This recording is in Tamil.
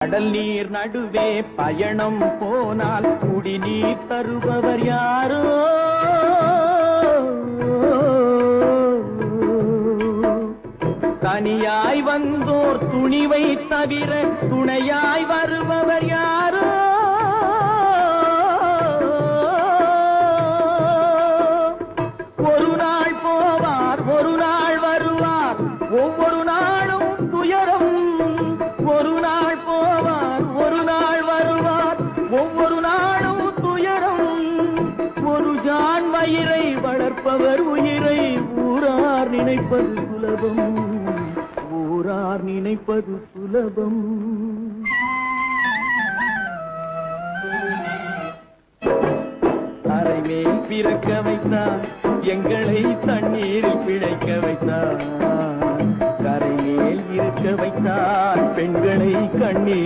கடல் நீர் நடுவே பயணம் போனால் குடிநீர் தருபவர் யாரோ? தனியாய் வந்தோர் துணிவை தவிர துணையாய் வருபவர் யாரோ? ஒரு நாள் போவார், ஒரு நாள் வருவார், ஒவ்வொரு நாளும் துயரம். ஒரு நாள் போவார், ஒரு நாள் வருவார், ஒவ்வொரு நாளும் துயரம். ஒரு ஜான் வயிறை வளர்ப்பவர் உயிரை ஊரார் நினைப்பது சுலபம், ஊரார் நினைப்பது சுலபம். அரைமேல் பிறக்க வைத்தார், எங்களை தண்ணீரில் பிழைக்க வைத்தார். கரை மேல் இருக்க வைத்தார், பெண்களை கண்ணீர்